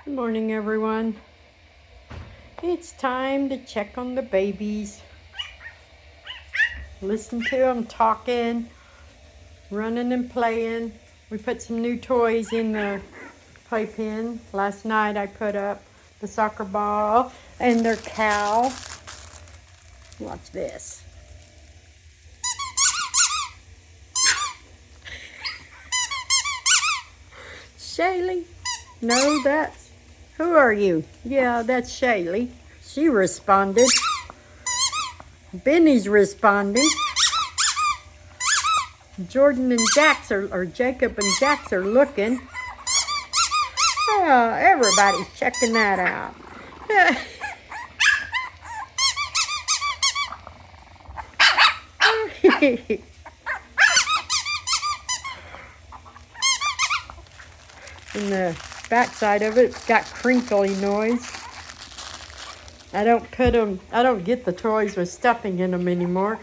Good morning, everyone. It's time to check on the babies. Listen to them talking, running and playing. We put some new toys in the playpen. Last night I put up the soccer ball and their cow. Watch this. Shaylee? No, that's... Who are you? Yeah, that's Shaylee. She responded. Benny's responding. Jordan and Jax or Jacob and Jax are looking. Oh, everybody's checking that out. And the backside of it's got crinkly noise. I don't get the toys with stuffing in them anymore.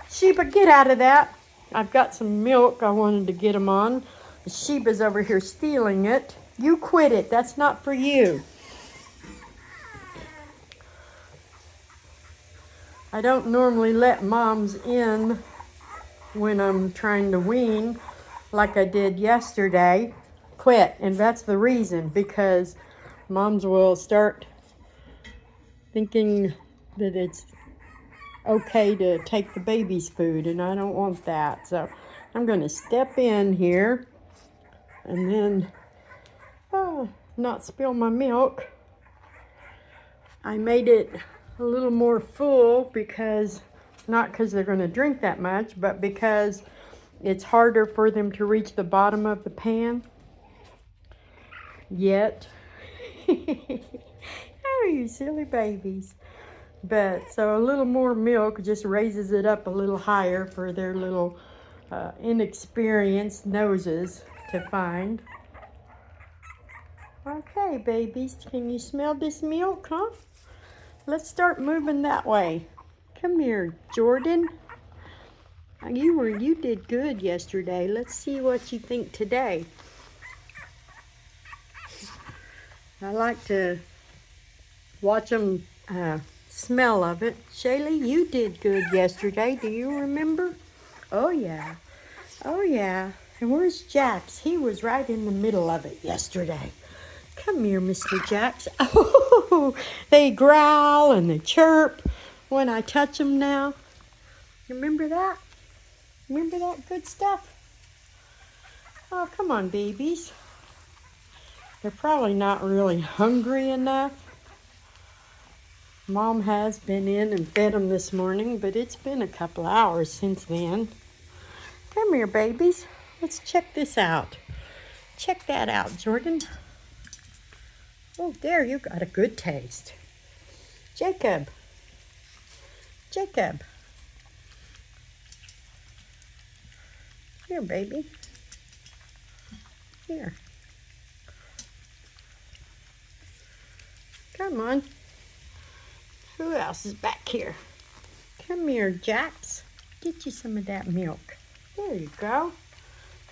Sheba, get out of that. I've got some milk I wanted to get them on. Sheba's over here stealing it. You quit it. That's not for you. I don't normally let moms in when I'm trying to wean like I did yesterday. Quit. And that's the reason, because moms will start thinking that it's okay to take the baby's food, and I don't want that. So I'm going to step in here and then not spill my milk. I made it a little more full because, not because they're going to drink that much, but because it's harder for them to reach the bottom of the pan. Yet. Oh, you silly babies. But so a little more milk just raises it up a little higher for their little inexperienced noses to find. Okay, babies, can you smell this milk, huh? Let's start moving that way. Come here, Jordan. You did good yesterday. Let's see what you think today. I like to watch them smell of it. Shaylee, you did good yesterday. Do you remember? Oh, yeah. Oh, yeah. And where's Jax? He was right in the middle of it yesterday. Come here, Mr. Jax. Oh, they growl and they chirp when I touch them now. Remember that? Remember that good stuff? Oh, come on, babies. They're probably not really hungry enough. Mom has been in and fed them this morning, but it's been a couple hours since then. Come here, babies. Let's check this out. Check that out, Jordan. Oh, there, you got a good taste. Jacob. Jacob. Here, baby. Here. Come on. Who else is back here? Come here, Jax. Get you some of that milk. There you go.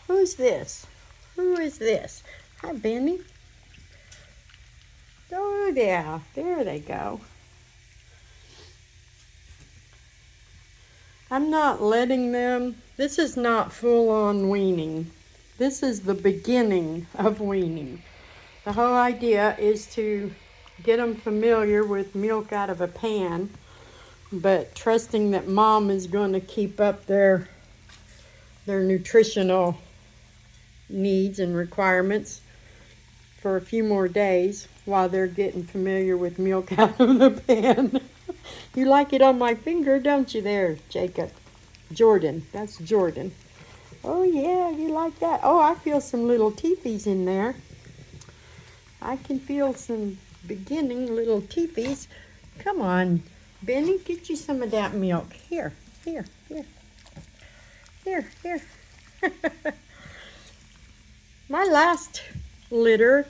Who's this? Who is this? Hi, Benny. Oh, yeah. There they go. I'm not letting them. This is not full-on weaning. This is the beginning of weaning. The whole idea is to get them familiar with milk out of a pan, but trusting that mom is going to keep up their nutritional needs and requirements for a few more days while they're getting familiar with milk out of the pan. You like it on my finger, don't you there, Jacob? Jordan, that's Jordan. Oh yeah, you like that? Oh, I feel some little teethies in there. I can feel some beginning little teethies. Come on, Benny, get you some of that milk. Here, here, here. Here, here. My last litter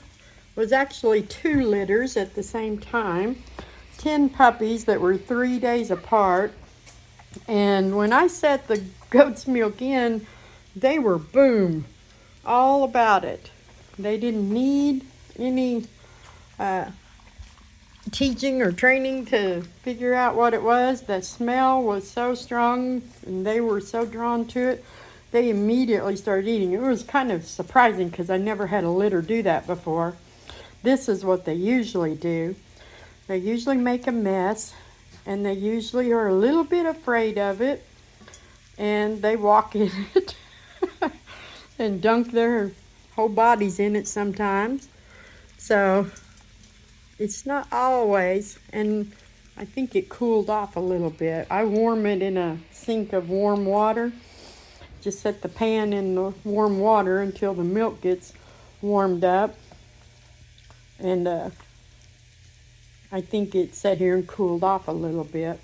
was actually 2 litters at the same time. 10 puppies that were 3 days apart. And when I set the goat's milk in, they were boom, all about it. They didn't need any teaching or training to figure out what it was. The smell was so strong and they were so drawn to it. They immediately started eating. It was kind of surprising because I never had a litter do that before. This is what they usually do. They usually make a mess and they usually are a little bit afraid of it and they walk in it and dunk their whole bodies in it sometimes. So it's not always, and I think it cooled off a little bit. I warm it in a sink of warm water. Just set the pan in the warm water until the milk gets warmed up. And I think it sat here and cooled off a little bit.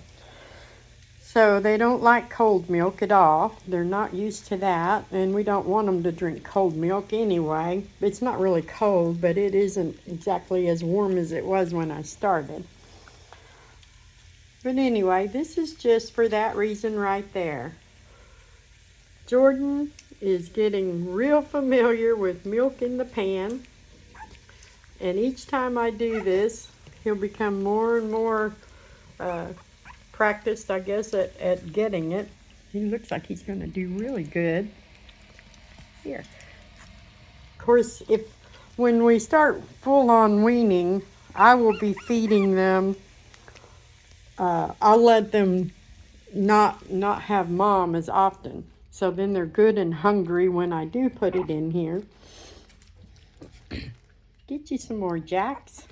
So they don't like cold milk at all. They're not used to that, and we don't want them to drink cold milk anyway. It's not really cold, but it isn't exactly as warm as it was when I started. But anyway, this is just for that reason right there. Jordan is getting real familiar with milk in the pan, and each time I do this, he'll become more and more practiced, I guess, at getting it. He looks like he's going to do really good. Here. Of course, when we start full-on weaning, I will be feeding them. I'll let them not have mom as often. So then they're good and hungry when I do put it in here. Get you some more Jacks.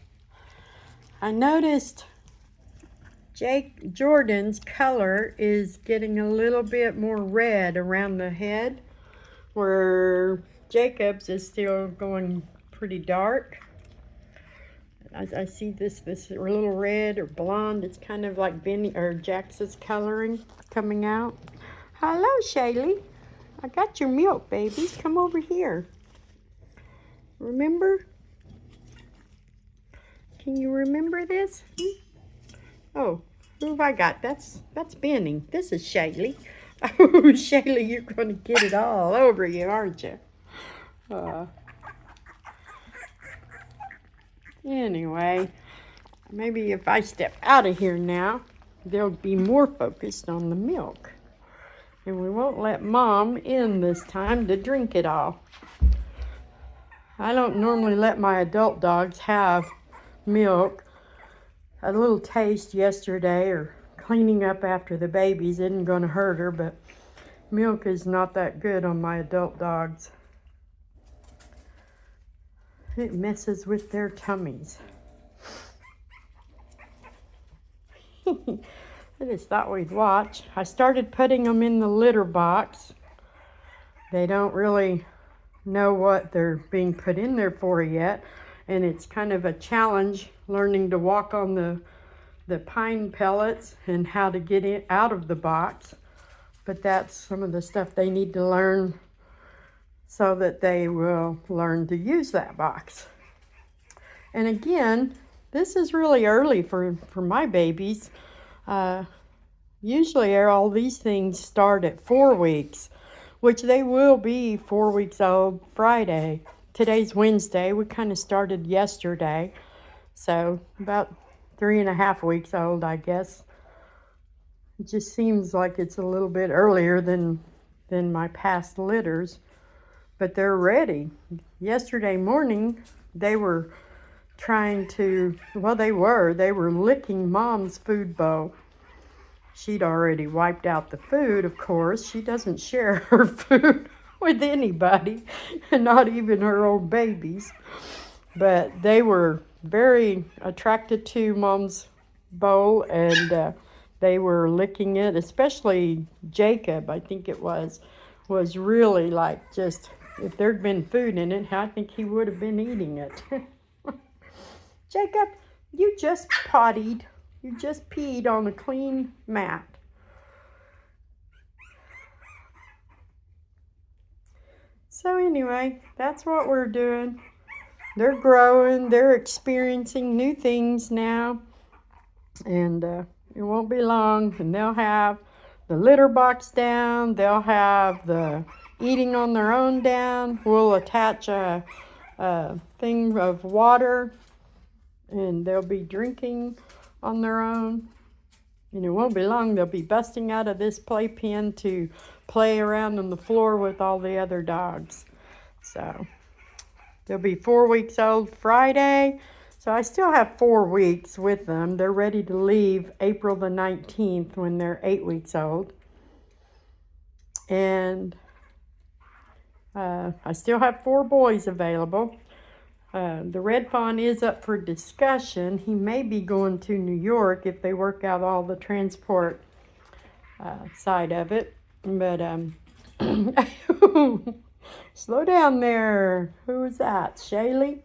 I noticed Jordan's color is getting a little bit more red around the head, where Jacob's is still going pretty dark. I see this little red or blonde. It's kind of like Jax's coloring coming out. Hello, Shaylee. I got your milk, babies. Come over here. Remember? Can you remember this? Oh, who have I got? That's Benny. This is Shaylee. Oh, Shaylee, you're going to get it all over you, aren't you? Anyway, maybe if I step out of here now, they'll be more focused on the milk. And we won't let Mom in this time to drink it all. I don't normally let my adult dogs have milk. A little taste yesterday or cleaning up after the babies isn't going to hurt her, but milk is not that good on my adult dogs. It messes with their tummies. I just thought we'd watch. I started putting them in the litter box. They don't really know what they're being put in there for yet, and it's kind of a challenge learning to walk on the pine pellets and how to get it out of the box. But that's some of the stuff they need to learn so that they will learn to use that box. And again, this is really early for my babies. Usually all these things start at 4 weeks, which they will be 4 weeks old Friday. Today's Wednesday. We kind of started yesterday. So about 3.5 weeks old, I guess. It just seems like it's a little bit earlier than my past litters. But they're ready. Yesterday morning, they were trying to, they were licking Mom's food bowl. She'd already wiped out the food, of course. She doesn't share her food with anybody, not even her own babies. But they were very attracted to Mom's bowl, and they were licking it, especially Jacob, I think it was really like just, if there'd been food in it, I think he would have been eating it. Jacob, you just pottied. You just peed on a clean mat. So anyway, that's what we're doing. They're growing. They're experiencing new things now. And it won't be long, and they'll have the litter box down. They'll have the eating on their own down. We'll attach a thing of water and they'll be drinking on their own. And it won't be long, they'll be busting out of this playpen to play around on the floor with all the other dogs. So they'll be 4 weeks old Friday. So I still have 4 weeks with them. They're ready to leave April the 19th when they're 8 weeks old. And I still have 4 boys available. The red fawn is up for discussion. He may be going to New York if they work out all the transport side of it. But slow down there. Who was that? Shaylee?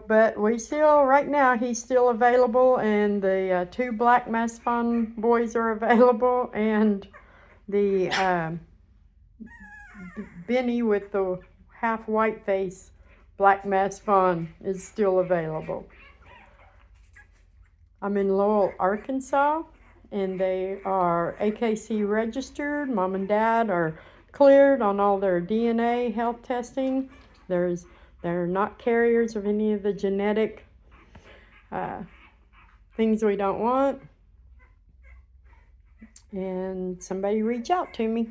But we still, right now, he's still available, and the 2 black mass fawn boys are available, and the Benny with the half white face black mass fawn is still available. I'm in Lowell, Arkansas, and they are AKC registered. Mom and Dad are cleared on all their DNA health testing. They're not carriers of any of the genetic things we don't want. And somebody reach out to me.